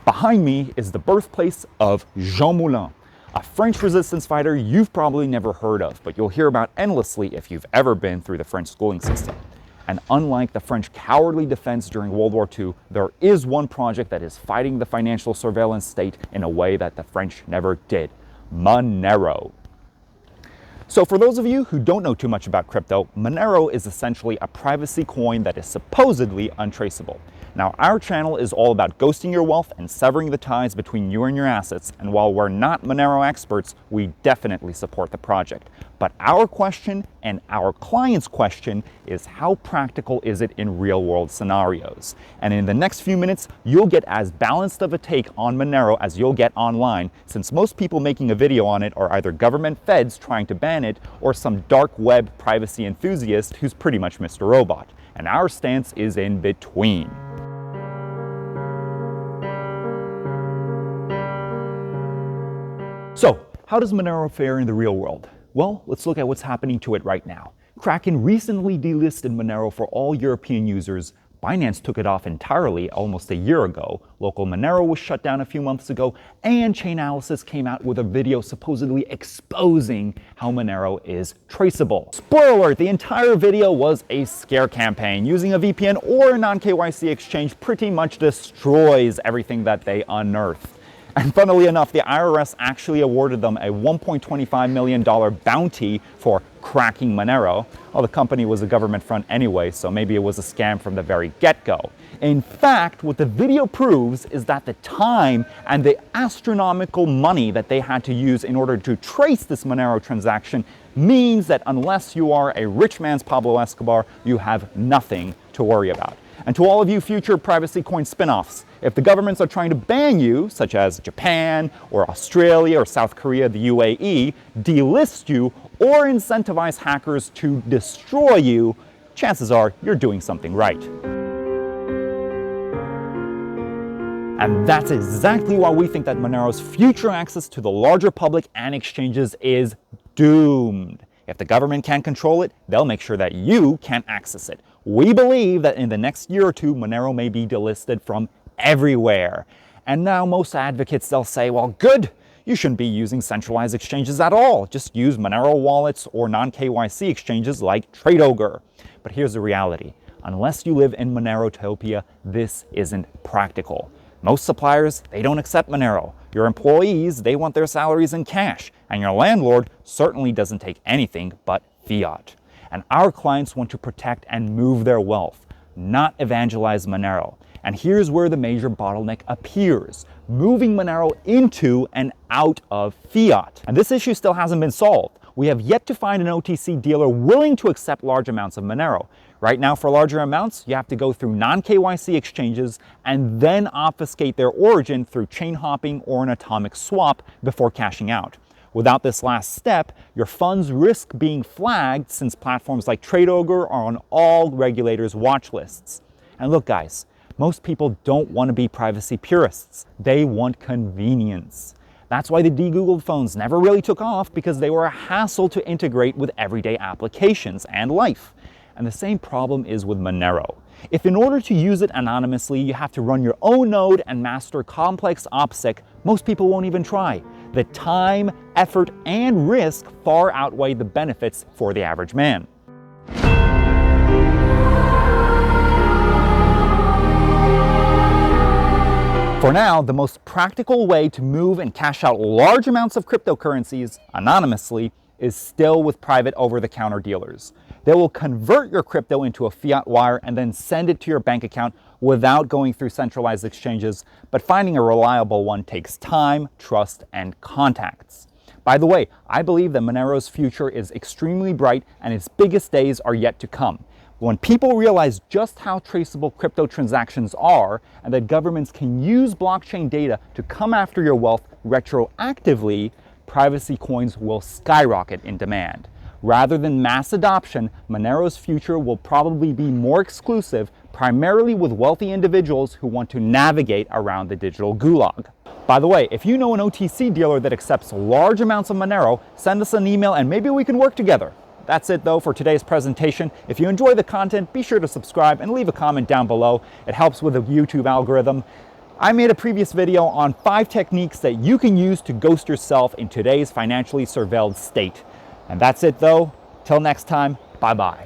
Behind me is the birthplace of Jean Moulin, a French resistance fighter you've probably never heard of, but you'll hear about endlessly if you've ever been through the French schooling system. And unlike the French cowardly defense during World War II, there is one project that is fighting the financial surveillance state in a way that the French never did: Monero. So for those of you who don't know too much about crypto, Monero is essentially a privacy coin that is supposedly untraceable. Now, our channel is all about ghosting your wealth and severing the ties between you and your assets, and while we're not Monero experts, we definitely support the project. But our question and our client's question is, how practical is it in real-world scenarios? And in the next few minutes, you'll get as balanced of a take on Monero as you'll get online, since most people making a video on it are either government feds trying to ban it or some dark web privacy enthusiast who's pretty much Mr. Robot. And our stance is in between. So, how does Monero fare in the real world? Well, let's look at what's happening to it right now. Kraken recently delisted Monero for all European users. Binance took it off entirely almost a year ago. Local Monero was shut down a few months ago, and Chainalysis came out with a video supposedly exposing how Monero is traceable. Spoiler alert, the entire video was a scare campaign. Using a VPN or a non-KYC exchange pretty much destroys everything that they unearth. And funnily enough, the IRS actually awarded them a $1.25 million bounty for cracking Monero. Well, the company was a government front anyway, so maybe it was a scam from the very get-go. In fact, what the video proves is that the time and the astronomical money that they had to use in order to trace this Monero transaction means that unless you are a rich man's Pablo Escobar, you have nothing to worry about. And to all of you future privacy coin spin-offs, if the governments are trying to ban you, such as Japan or Australia or South Korea, the UAE, delist you or incentivize hackers to destroy you, chances are you're doing something right. And that's exactly why we think that Monero's future access to the larger public and exchanges is doomed. If the government can't control it, they'll make sure that you can't access it. We believe that in the next year or two, Monero may be delisted from everywhere. And now most advocates, they'll say, well, good, you shouldn't be using centralized exchanges at all. Just use Monero wallets or non-KYC exchanges like TradeOgre. But here's the reality. Unless you live in Monerotopia, this isn't practical. Most suppliers, they don't accept Monero. Your employees, they want their salaries in cash. And your landlord certainly doesn't take anything but fiat. And our clients want to protect and move their wealth, not evangelize Monero. And here's where the major bottleneck appears: moving Monero into and out of fiat. And this issue still hasn't been solved. We have yet to find an OTC dealer willing to accept large amounts of Monero. Right now, for larger amounts, you have to go through non-KYC exchanges and then obfuscate their origin through chain hopping or an atomic swap before cashing out. Without this last step, your funds risk being flagged, since platforms like TradeOgre are on all regulators' watch lists. And look, guys, most people don't want to be privacy purists. They want convenience. That's why the de-Googled phones never really took off, because they were a hassle to integrate with everyday applications and life. And the same problem is with Monero. If in order to use it anonymously, you have to run your own node and master complex OPSEC, most people won't even try. The time, effort, and risk far outweigh the benefits for the average man. For now, the most practical way to move and cash out large amounts of cryptocurrencies anonymously is still with private over-the-counter dealers. They will convert your crypto into a fiat wire and then send it to your bank account without going through centralized exchanges, but finding a reliable one takes time, trust, and contacts. By the way, I believe that Monero's future is extremely bright and its biggest days are yet to come. When people realize just how traceable crypto transactions are and that governments can use blockchain data to come after your wealth retroactively, privacy coins will skyrocket in demand. Rather than mass adoption, Monero's future will probably be more exclusive, primarily with wealthy individuals who want to navigate around the digital gulag. By the way, if you know an OTC dealer that accepts large amounts of Monero, send us an email and maybe we can work together. That's it though for today's presentation. If you enjoy the content, be sure to subscribe and leave a comment down below. It helps with the YouTube algorithm. I made a previous video on 5 techniques that you can use to ghost yourself in today's financially surveilled state. And that's it though. Till next time, bye-bye.